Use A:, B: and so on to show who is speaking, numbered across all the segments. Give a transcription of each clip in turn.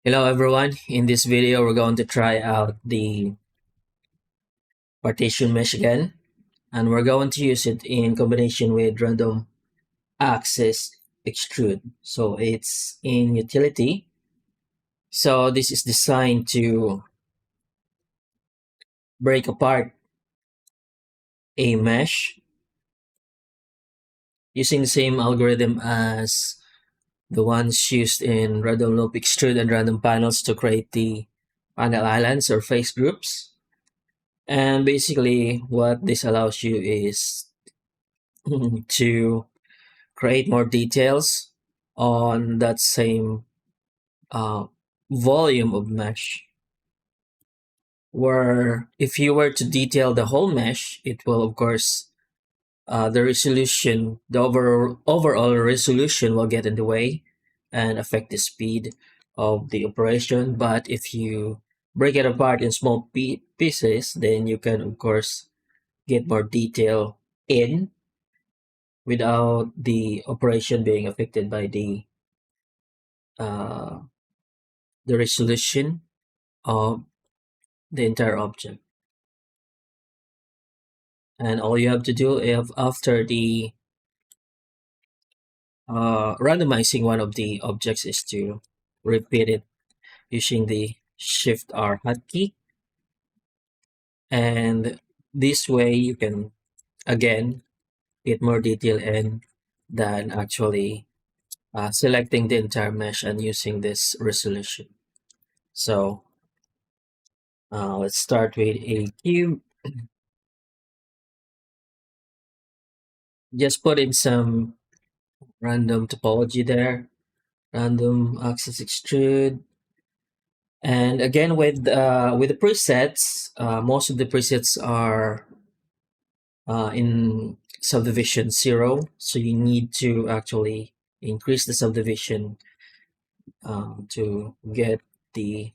A: Hello everyone, in this video we're going to try out the partition mesh again, and we're going to use it in combination with random access extrude. So it's in utility. So this is designed to break apart a mesh using the same algorithm as the ones used in random loop extrude and random panels to create the panel islands or face groups. And basically what this allows you is to create more details on that same uh, volume of mesh. Where if you were to detail the whole mesh, it will of course the resolution, the overall resolution will get in the way and affect the speed of the operation. But if you break it apart in small pieces, then you can of course get more detail in without the operation being affected by uh, the resolution of the entire object. And all you have to do if after the randomizing one of the objects is to repeat it using the Shift R hotkey. And this way you can again get more detail in than actually selecting the entire mesh and using this resolution. So let's start with a cube. Just put in some random topology there, random access extrude. And again, with the presets, most of the presets are in subdivision 0, so you need to actually increase the subdivision to get the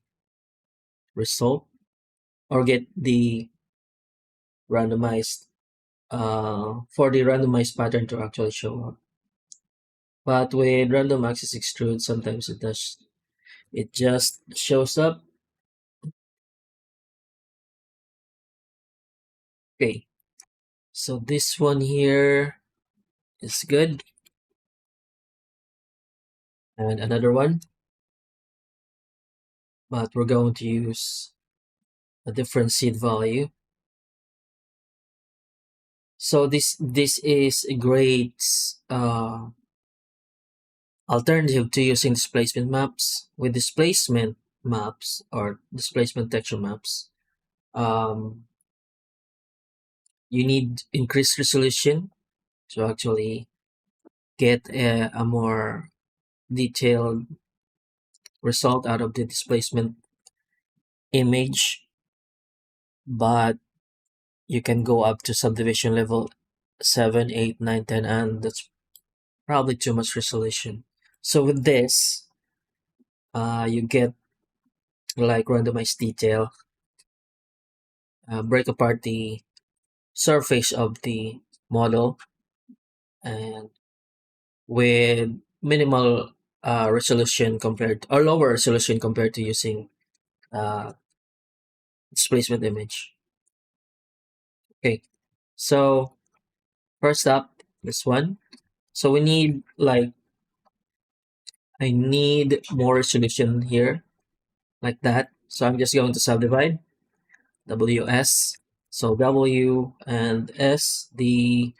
A: result or get the randomized for the randomized pattern to actually show up. But with random access extrude, sometimes it just shows up. Okay, so this one here is good. And another one, but we're going to use a different seed value. So this is a great alternative to using displacement maps. With displacement maps or displacement texture maps, you need increased resolution to actually get a more detailed result out of the displacement image, but you can go up to subdivision level 7, 8, 9, 10, and that's probably too much resolution. So with this, you get like randomized detail, break apart the surface of the model, and with minimal resolution compared or lower resolution compared to using displacement image. Okay, so first up, this one. So we need I need more resolution here, like that. So I'm just going to subdivide WS. So W and S, the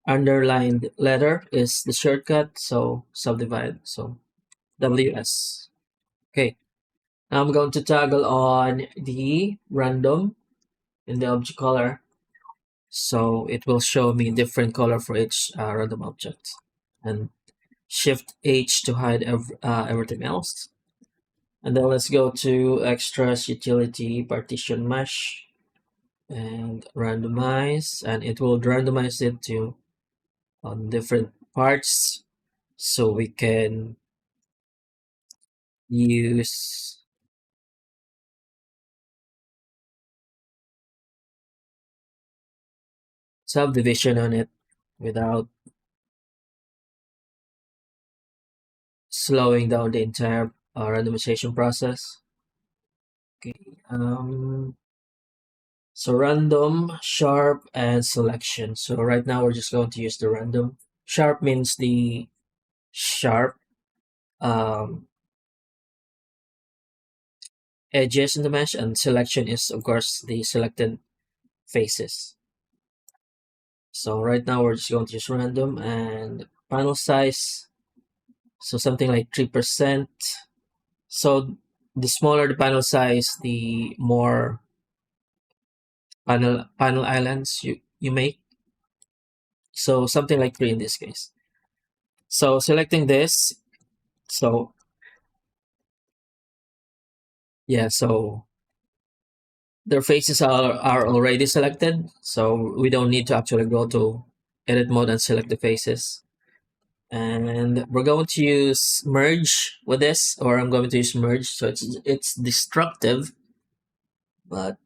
A: underlined letter is the shortcut, so subdivide. So WS. Okay. Now I'm going to toggle on the random in the object color. So it will show me different color for each random object. And Shift H to hide everything else. And then let's go to extras, utility, partition mesh, and randomize. And it will randomize it to different parts, so we can use subdivision on it without slowing down the entire randomization process. Okay. So random, sharp, and selection. So right now we're just going to use the random. Sharp means the sharp um, edges in the mesh, and selection is of course the selected faces. So right now we're just going to use random, and panel size, so something like 3%. So the smaller the panel size, the more panel islands you make. So something like 3 in this case. So selecting this, so yeah, so their faces are already selected, so we don't need to actually go to edit mode and select the faces. And we're going to use merge with this, or I'm going to use merge, so it's destructive, but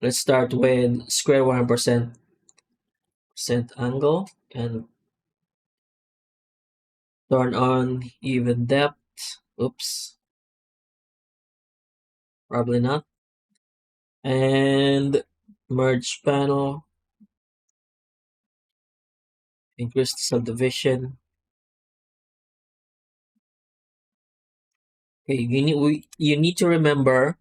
A: let's start with square 1% angle and turn on even depth. Oops, probably not. And merge panel, increase the subdivision. Okay, you need to remember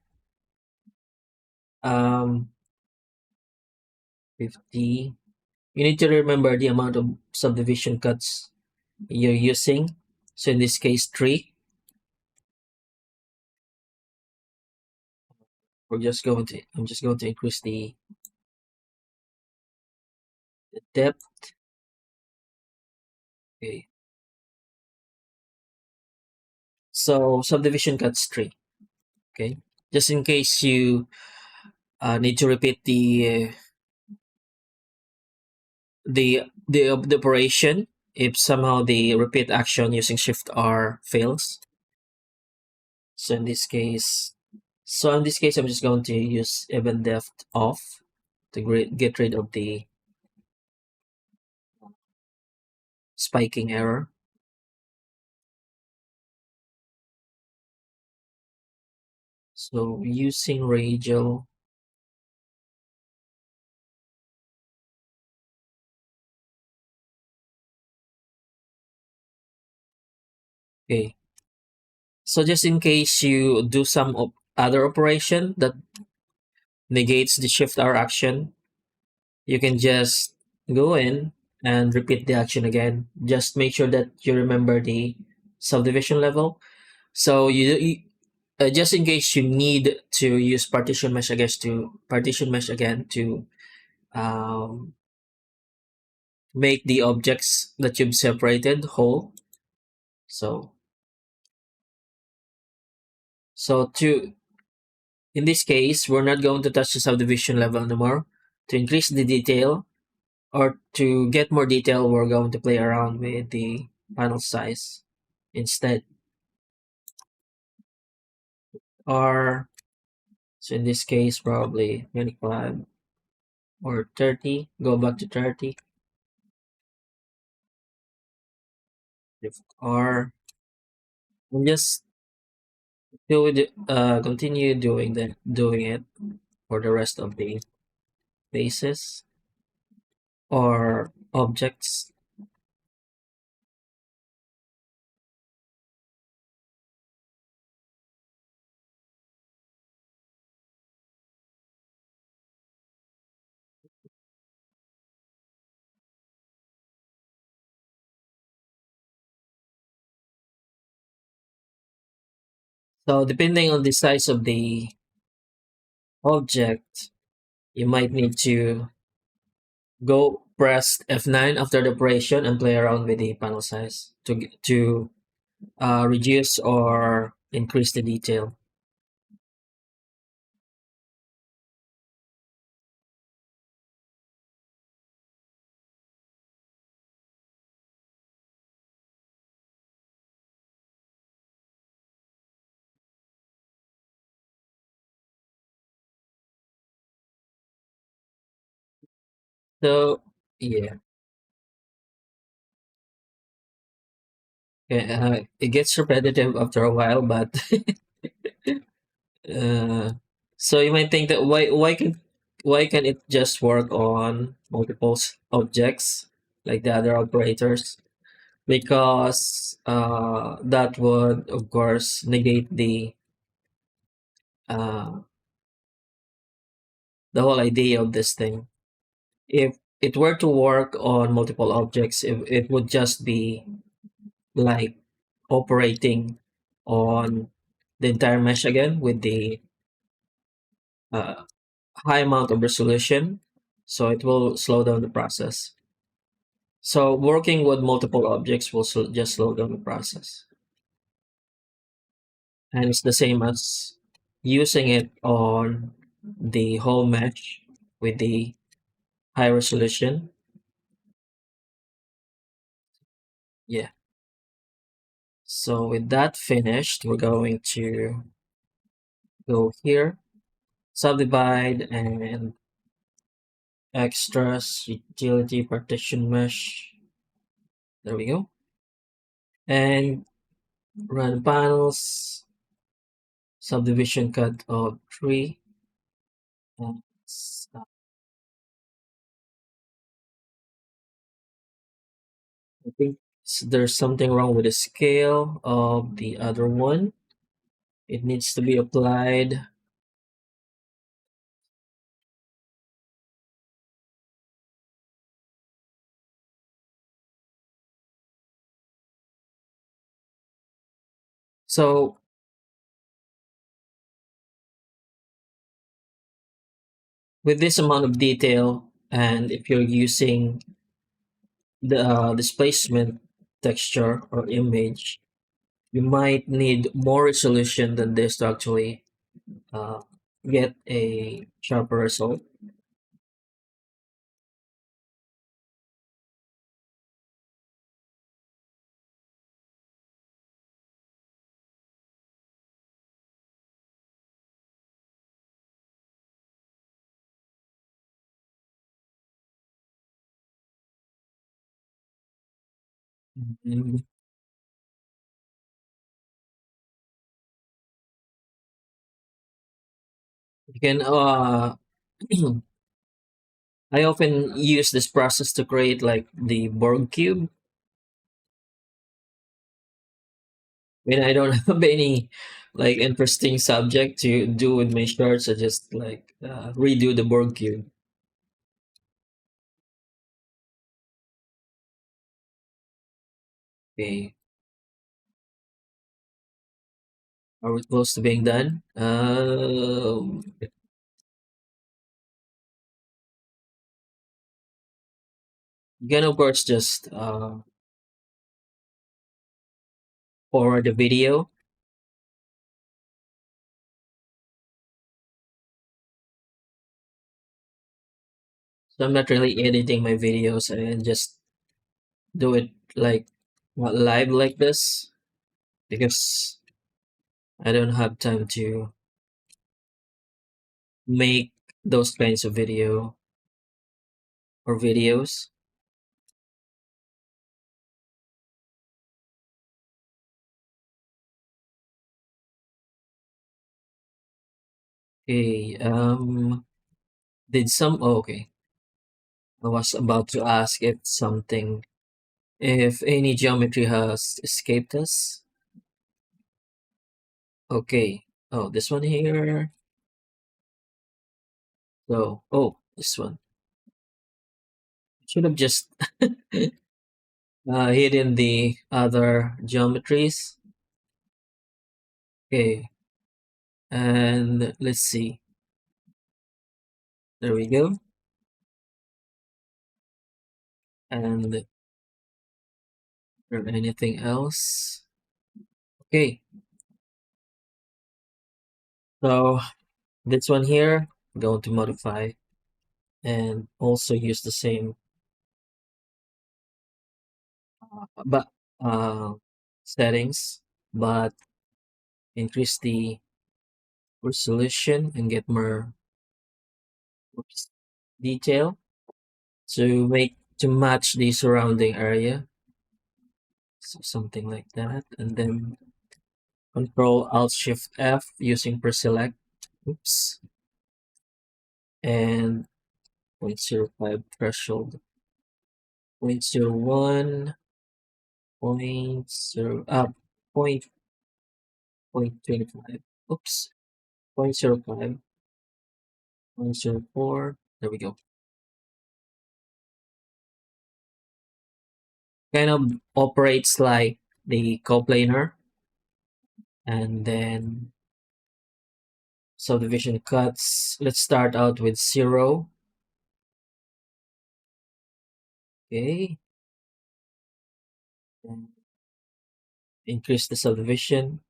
A: 50. You need to remember the amount of subdivision cuts you're using. So in this case, 3. I'm just going to increase the depth. Okay. So subdivision cuts 3. Okay. Just in case you need to repeat the operation if somehow the repeat action using Shift R fails. So in this case, I'm just going to use even depth off to get rid of the spiking error. So using radial, okay. So just in case you do some other operation that negates the Shift R action, you can just go in and repeat the action again. Just make sure that you remember the subdivision level. So just in case you need to use partition mesh again to um, make the objects that you've separated whole. So to in this case, we're not going to touch the subdivision level anymore. To increase the detail or to get more detail, we're going to play around with the panel size instead. Or so in this case, probably 25 or 30. Go back to 30. Or just continue doing it for the rest of the faces or objects. So depending on the size of the object, you might need to go press F9 after the operation and play around with the panel size to reduce or increase the detail. So yeah, It gets repetitive after a while, but uh, so you might think that why can it just work on multiple objects like the other operators? Because that would of course negate uh, the whole idea of this thing. If it were to work on multiple objects, it would just be like operating on the entire mesh again with the uh, high amount of resolution, so it will slow down the process. So working with multiple objects will just slow down the process. And it's the same as using it on the whole mesh with the high resolution. Yeah. So with that finished, we're going to go here, subdivide and extras, utility, partition mesh. There we go. And run panels, subdivision cut of 3. And I think there's something wrong with the scale of the other one. It needs to be applied. So with this amount of detail, and if you're using the displacement texture or image, you might need more resolution than this to actually uh, get a sharper result. Mhm. You can I often use this process to create like the Borg cube when I don't have any like interesting subject to do with my shorts. I just like redo the Borg cube. Okay, are we close to being done? You can of course just forward the video. So I'm not really editing my videos and just do it like live like this because I don't have time to make those kinds of video or videos. Okay, did some, oh, okay. I was about to ask if any geometry has escaped us. Okay, oh, this one here. So, oh, this one. Should have just hidden the other geometries. Okay, and let's see. There we go. And is there anything else? Okay, so this one here, I'm going to modify and also use the same but settings, but increase the resolution and get more oops, detail to match the surrounding area. So something like that, and then Control Alt Shift F using pre-select. Oops. And 0.05 threshold. 0.01, point 0, point 25. Oops. 0.05, 0.04. There we go. Kind of operates like the coplanar, and then subdivision cuts. Let's start out with 0. Okay. And increase the subdivision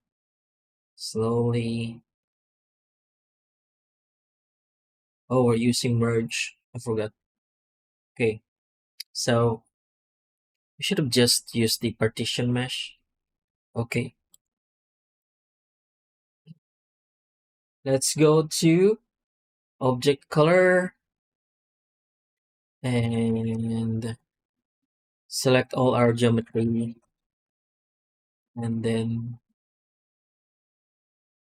A: slowly. Oh, we're using merge. I forgot. Okay. So we should have just used the partition mesh. Okay. Let's go to object color and select all our geometry, and then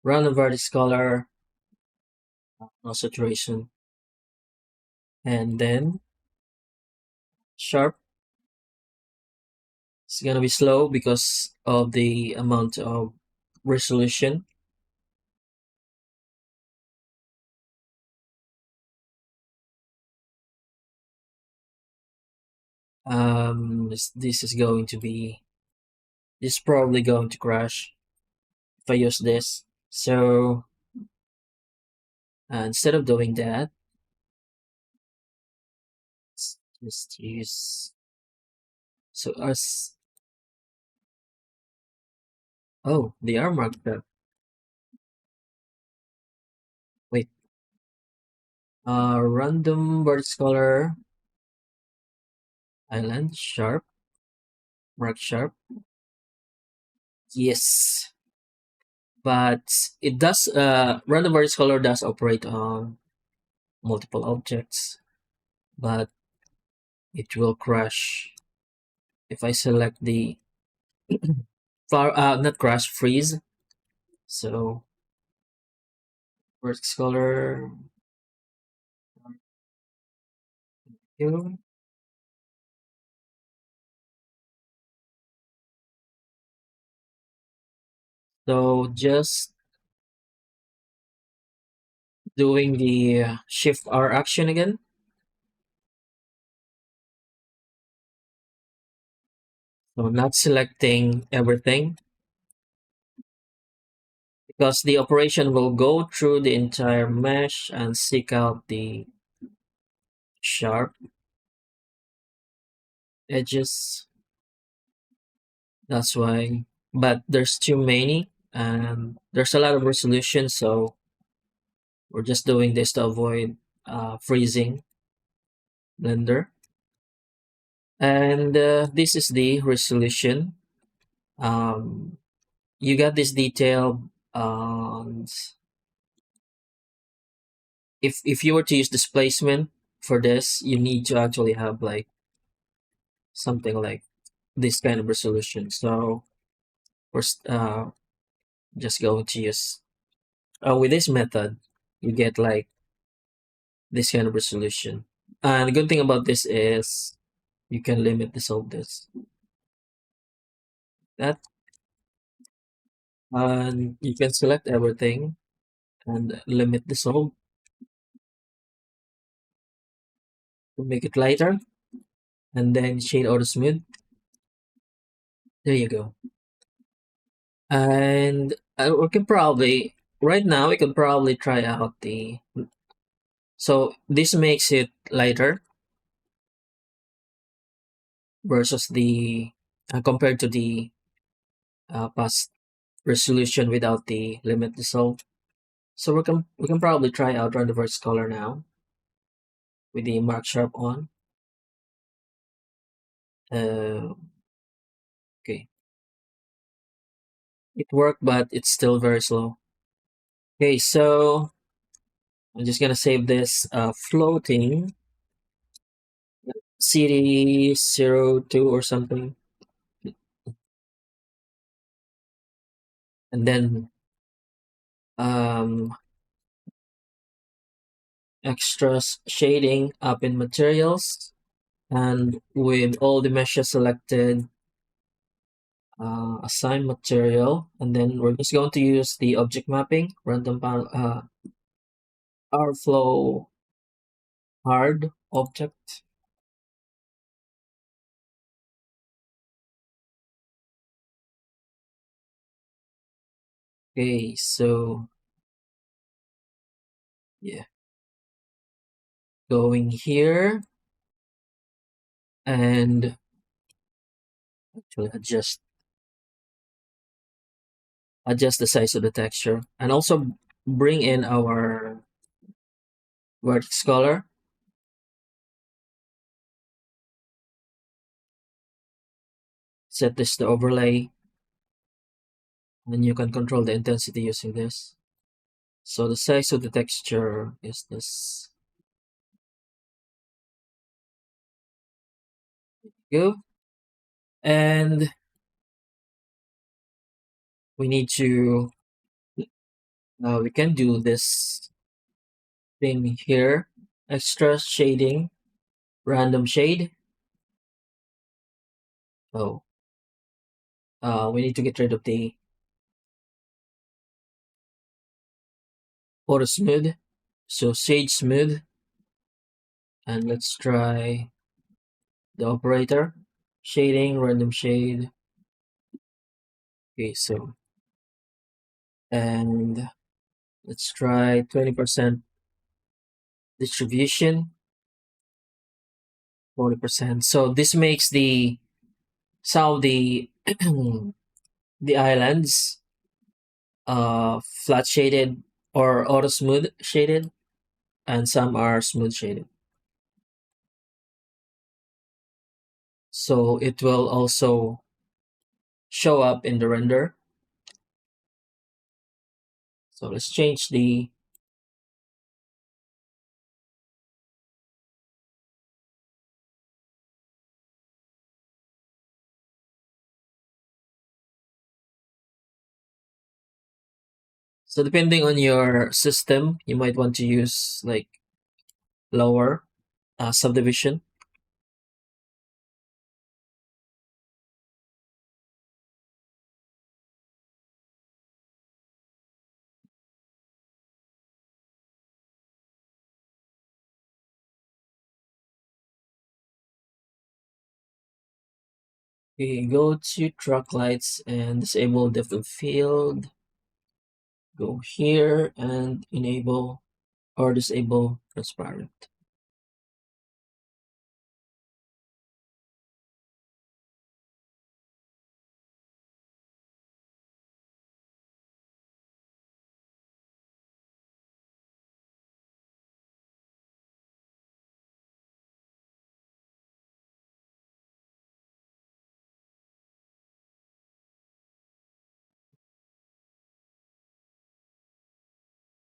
A: run the vertex color, no saturation, and then sharp. It's gonna be slow because of the amount of resolution. This is going to be, this is probably going to crash if I use this. So instead of doing that, let's just use, so us, oh, they are marked up. Wait, random vertex color, island, sharp, mark sharp. Yes, but it does, random vertex color does operate on multiple objects, but it will crash if I select the not crash, freeze. So vertex color here. So just doing the shift R action again. So not selecting everything, because the operation will go through the entire mesh and seek out the sharp edges. That's why, but there's too many and there's a lot of resolution, so we're just doing this to avoid freezing Blender. And this is the resolution. You got this detail. If you were to use displacement for this, you need to actually have like something like this kind of resolution. So we're just going to use, with this method, you get like this kind of resolution. And the good thing about this is you can limit this all this. That, and you can select everything and limit the solve to make it lighter, and then shade auto smooth. There you go. And we can probably, right now we can probably try out the, so this makes it lighter versus the compared to the past resolution without the limit dissolve. So we can probably try out run the vertex color now with the mark sharp on. Okay, it worked, but it's still very slow. Okay, so I'm just gonna save this floating CD02 or something. and then um, extra shading up in materials, and with all the meshes selected, assign material, and then we're just going to use the object mapping, random power flow hard object. Okay, so yeah, going here and actually adjust the size of the texture, and also bring in our vertex color. Set this to overlay, and you can control the intensity using this. So the size of the texture is this. Go. And we need to, we can do this thing here. Extra shading, random shade. Oh, we need to get rid of the auto smooth. So shade smooth. And let's try the operator. Shading, random shade. Okay, so, and let's try 20% distribution, 40%. So this makes the some of the the islands flat shaded or auto smooth shaded, and some are smooth shaded. So it will also show up in the render. So let's change the so depending on your system, you might want to use like lower subdivision. Okay, go to track lights and disable depth of field. Go here and enable or disable transparent.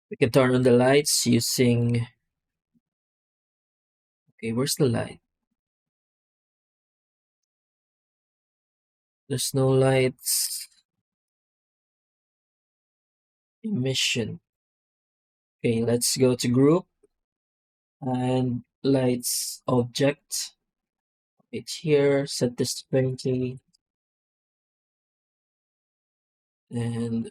A: We can turn on the lights using, okay, where's the light? There's no lights. Emission. Okay, let's go to group and lights object. It's here, set this to 20 and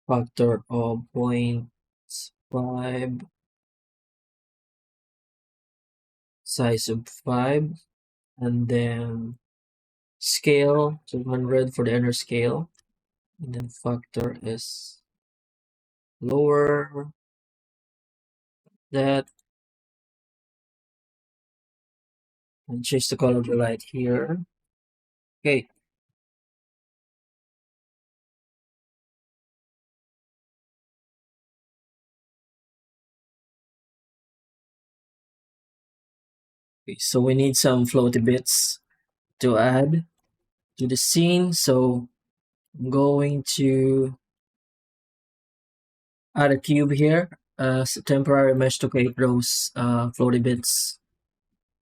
A: factor of 0.5, size of 5, and then scale 200 for the inner scale, and then factor is lower that, and change the color of the light here. Okay, so we need some floaty bits to add to the scene. So I'm going to add a cube here as a temporary mesh to create those floaty bits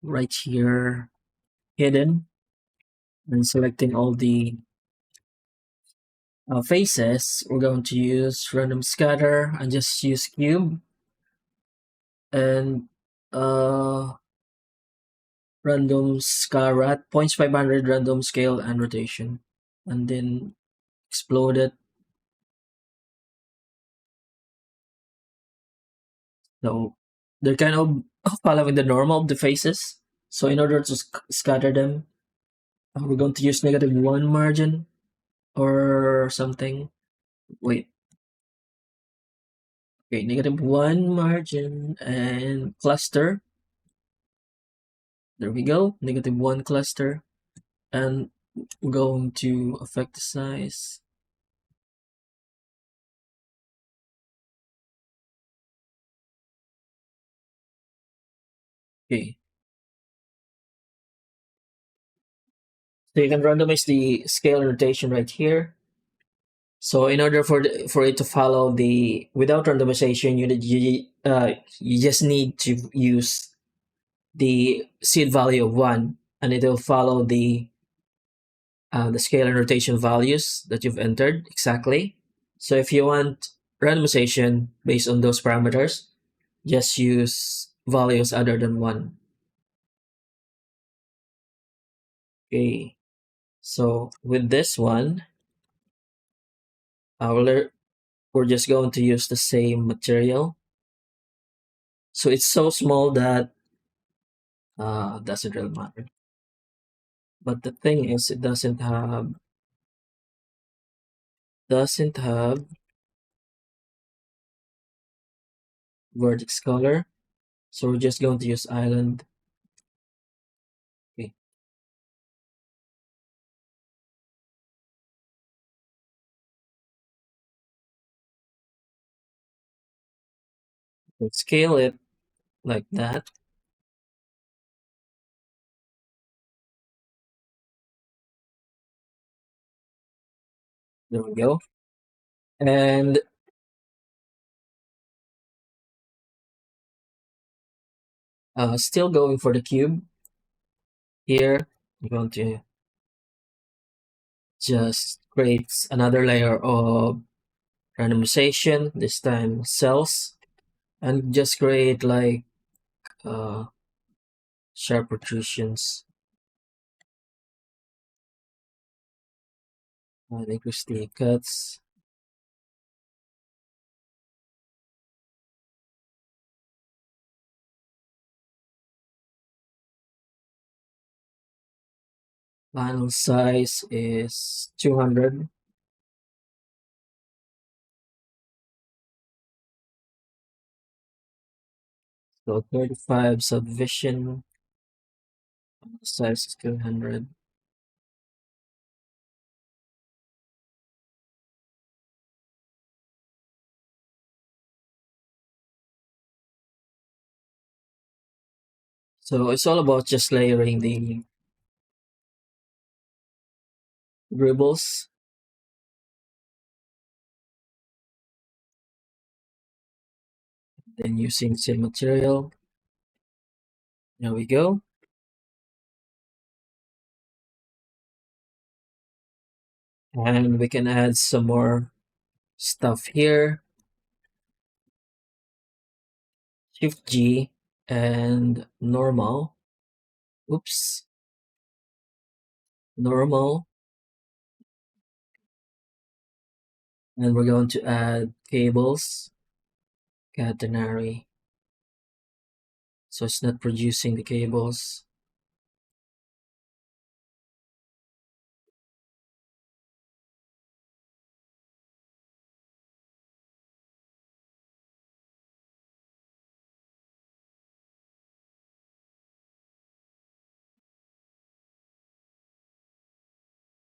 A: right here hidden, and selecting all the faces, we're going to use random scatter and just use cube and random scar at 0.500 random scale and rotation, and then explode it. So they're kind of following the normal of the faces. So in order to scatter them, we're going to use -1 margin or something. Wait, okay, -1 margin and cluster. There we go, -1 cluster. And we're going to affect the size. Okay. So you can randomize the scale and rotation right here. So in order for it to follow the without randomization, you just need to use the seed value of 1, and it will follow the scale and rotation values that you've entered exactly. So if you want randomization based on those parameters, just use values other than 1. Okay. So with this one, we're just going to use the same material. So it's so small that doesn't really matter. But the thing is, it doesn't have vertex color. So we're just going to use island. Okay. Let's scale it like that. There we go. And still going for the cube. Here, I'm going to just create another layer of randomization, this time cells, and just create like uh, sharp protrusions and increase the cuts. Panel size is 200. So 35 subdivision, panel size is 200. So it's all about just layering the Greebles. Then using same material. There we go. And we can add some more stuff here. Shift G and normal. Oops. Normal. And we're going to add cables. Catenary. So it's not producing the cables.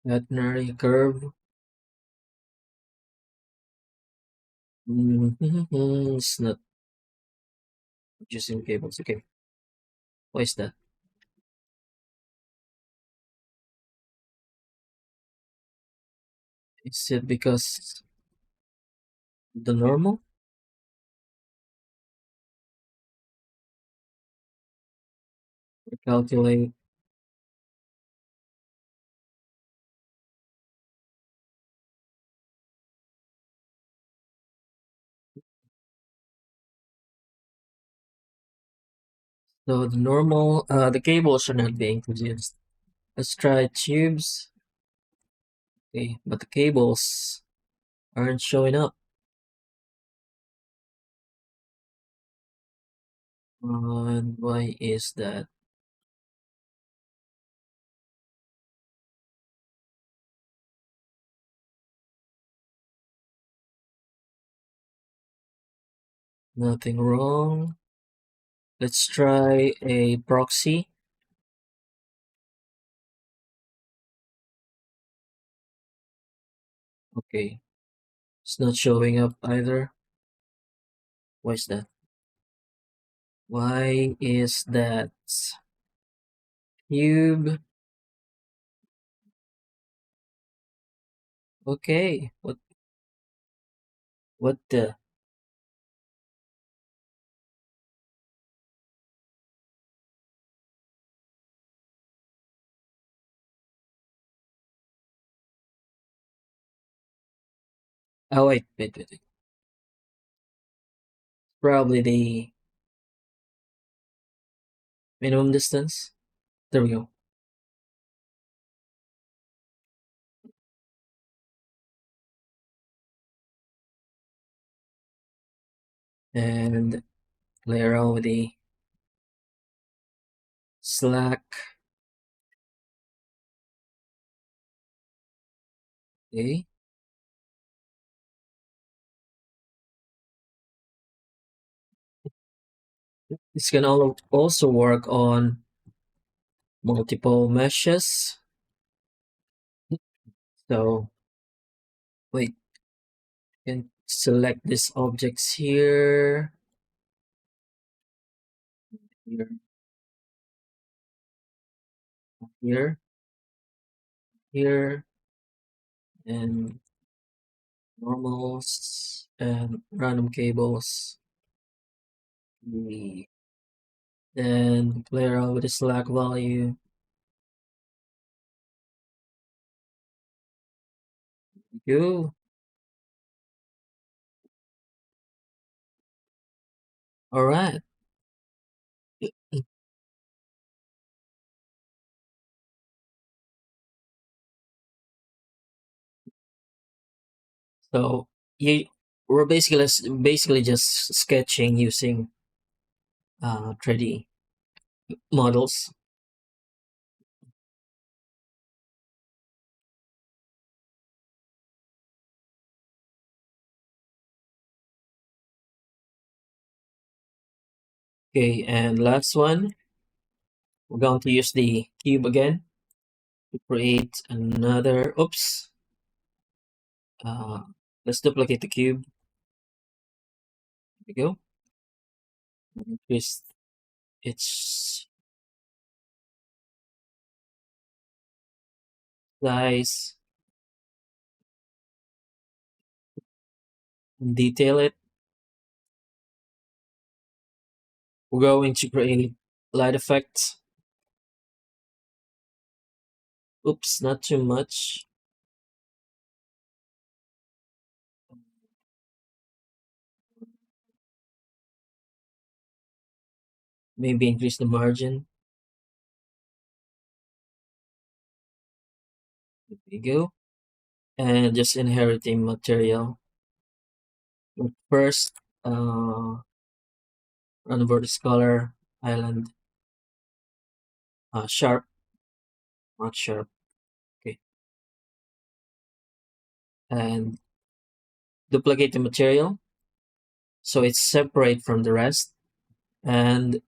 A: Catenary curve. It's not producing cables. Okay. Why is that? Is it because the normal? Calculate. So the cables are not being produced. Let's try tubes. Okay, but the cables aren't showing up. And why is that? Nothing wrong. Let's try a proxy. Okay, it's not showing up either. Why is that? Why is that? Cube. Okay, what the? Oh wait. Probably the minimum distance. There we go. And play around with the slack. Okay. This can also work on multiple meshes. So wait, you can select these objects here, here, here, here, and normals and random cables. We then play around with the slack value. Go. All right. So you we're basically just sketching using 3D models. Okay, and last one, we're going to use the cube again to create another. Oops. Uh, let's duplicate the cube. There we go. Increase its size and detail it. We're going to create light effects. Oops, not too much. Maybe increase the margin. There we go. And just inheriting material. But first, run over this color, island, sharp, not sharp. Okay. And duplicate the material so it's separate from the rest. And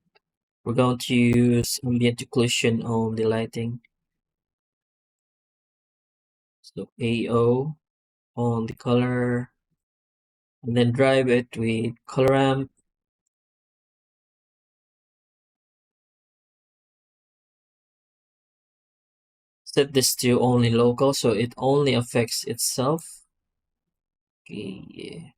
A: we're going to use ambient occlusion on the lighting. So AO on the color, and then drive it with color ramp. Set this to only local so it only affects itself. Okay, yeah.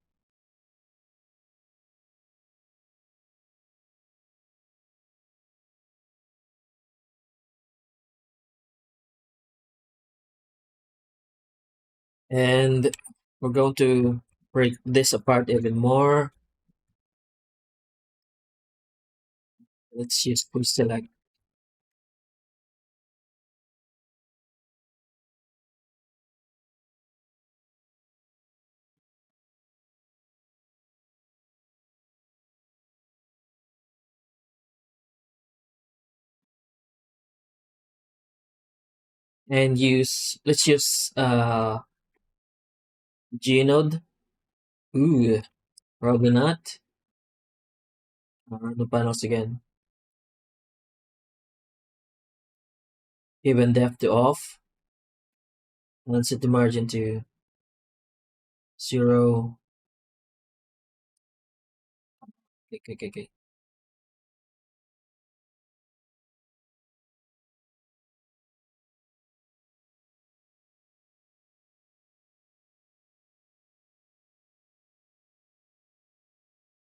A: And we're going to break this apart even more. Let's use push select. And let's use Gnode. Ooh, probably not. The panels again. Even depth to off. And set the margin to 0. Okay.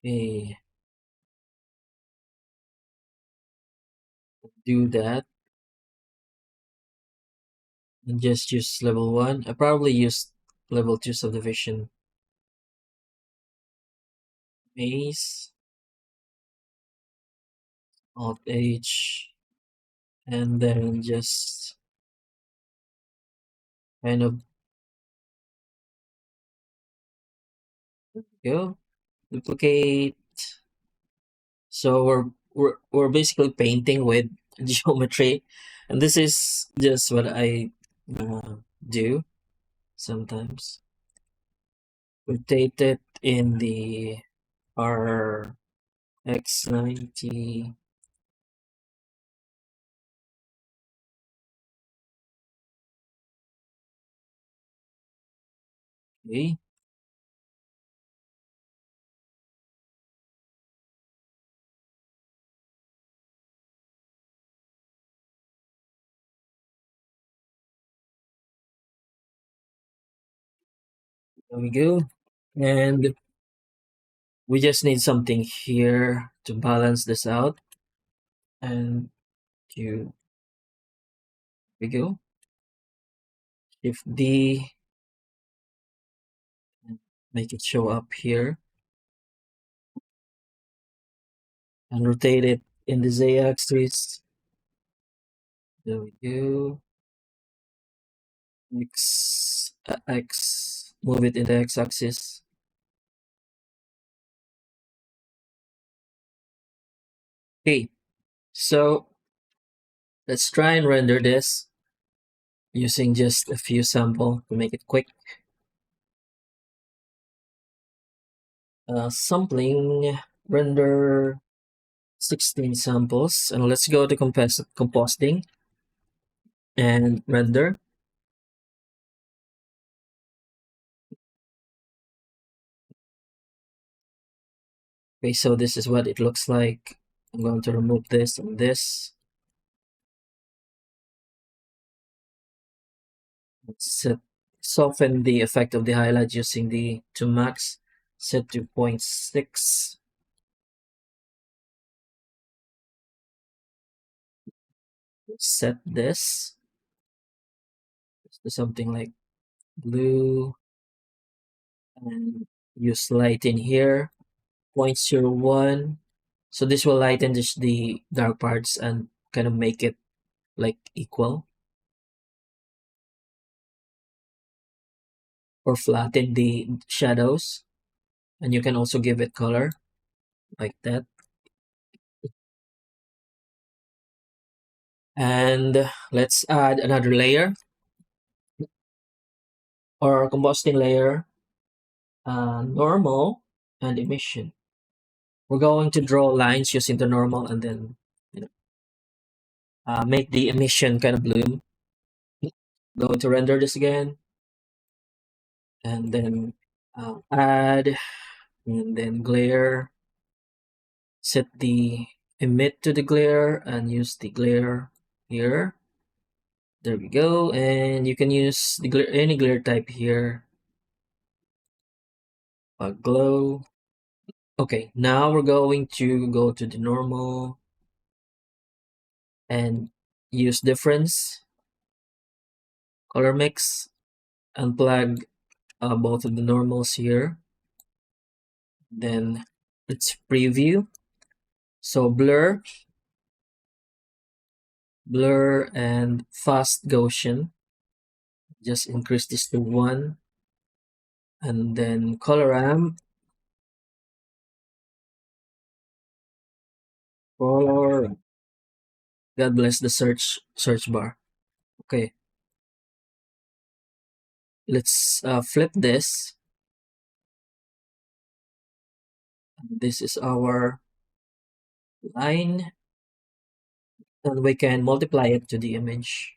A: Okay, do that. And just use level 1. I probably used level 2 subdivision. Maze. Alt H. And then just kind of go. Duplicate. So we're basically painting with geometry, and this is just what I do sometimes. Rotate it in the RX90. Okay. There we go. And we just need something here to balance this out. And here we go. Shift D, and make it show up here. And rotate it in the z-axis. There we go. Move it in the x-axis. Okay, so let's try and render this using just a few sample to make it quick. Sampling, render 16 samples, and let's go to composting and render. Okay, so this is what it looks like. I'm going to remove this and this. Let's soften the effect of the highlight using the 2 max, set to 0.6. Set this to something like blue, and use light in here, 0.01. So this will lighten just the dark parts and kind of make it like equal, or flatten the shadows. And you can also give it color like that. And let's add another layer, or combusting layer, normal and emission. We're going to draw lines using the normal, and then make the emission kind of blue. Going to render this again, and then add, and then glare. Set the emit to the glare and use the glare here. There we go, and you can use the glare, any glare type here. Glow. Okay, now we're going to go to the normal and use difference, color mix, unplug both of the normals here. Then let's preview. So blur, blur and fast Gaussian. Just increase this to 1. And then color ramp, color. God bless the search bar. Okay, let's flip this. This is our line, and we can multiply it to the image.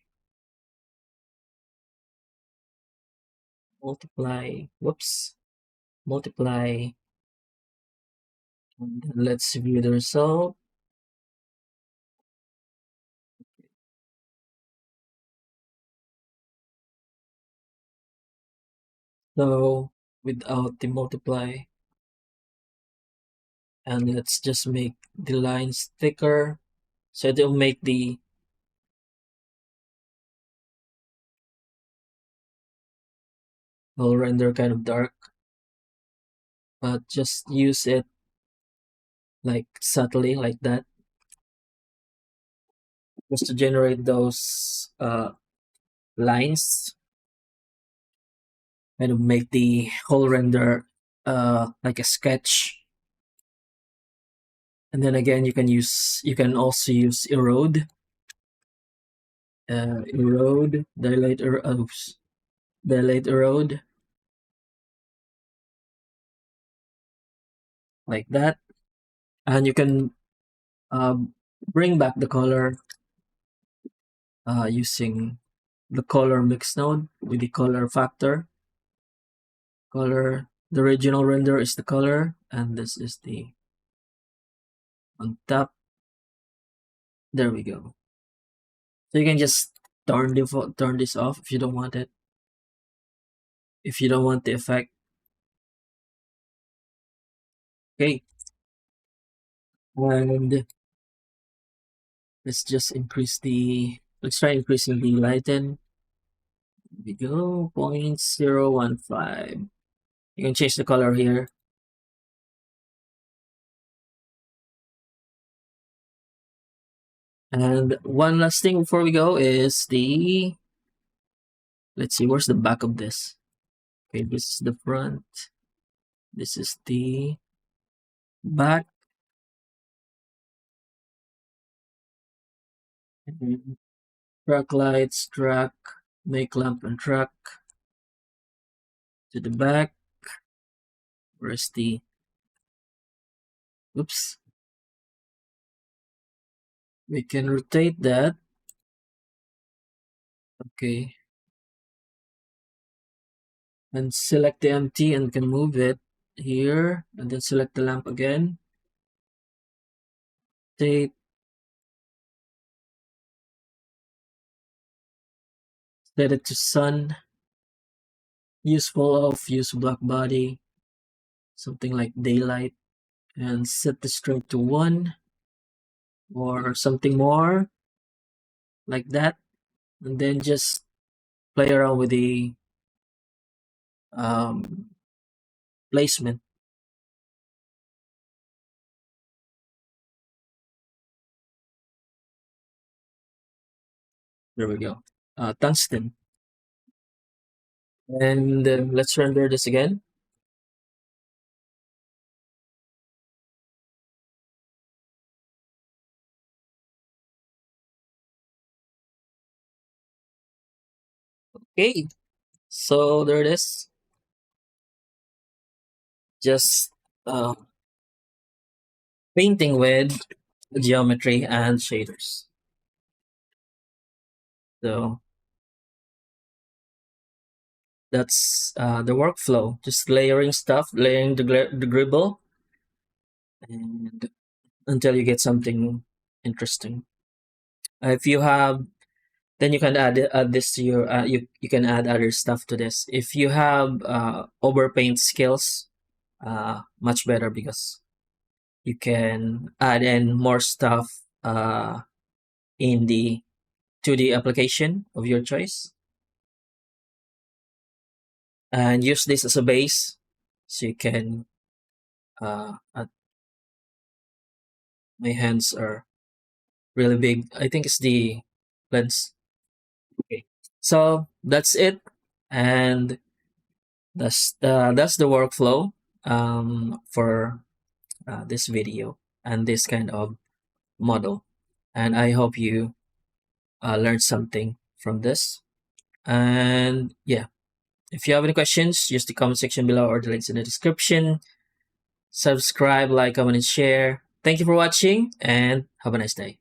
A: Multiply, whoops, multiply, and then let's view the result. So without the multiply, and let's just make the lines thicker, so it'll make the whole render kind of dark, but just use it like subtly like that, just to generate those lines, kind of make the whole render like a sketch. And then again, you can also use erode, dilate, erode, like that, and you can bring back the color using the color mix node with the color factor. Color, the original render is the color, and this is the on top. There we go. So you can just turn this off if you don't want it. If you don't want the effect. Okay. And let's just let's try increasing the lighten. There we go, 0.015. You can change the color here. And one last thing before we go is let's see, where's the back of this? Okay, this is the front. This is the back. And track lights, track, make lamp and track. To the back. Where's the, oops. We can rotate that. Okay. And select the empty and can move it here, and then select the lamp again. Rotate. Set it to sun. Use full off, use black body, something like daylight, and set the strength to 1 or something more like that, and then just play around with the placement. There we go. Tungsten. And let's render this again. Okay, so there it is. Just painting with geometry and shaders. So that's the workflow. Just layering stuff, layering the greeble, and until you get something interesting. If you have, then you can add this to your. You can add other stuff to this. If you have overpaint skills, much better, because you can add in more stuff in the 2D application of your choice, and use this as a base, so you can. My hands are really big. I think it's the lens. Okay. So that's it, and that's the workflow for this video and this kind of model. And I hope you learned something from this. And yeah, if you have any questions, use the comment section below or the links in the description. Subscribe, like, comment, and share. Thank you for watching, and have a nice day.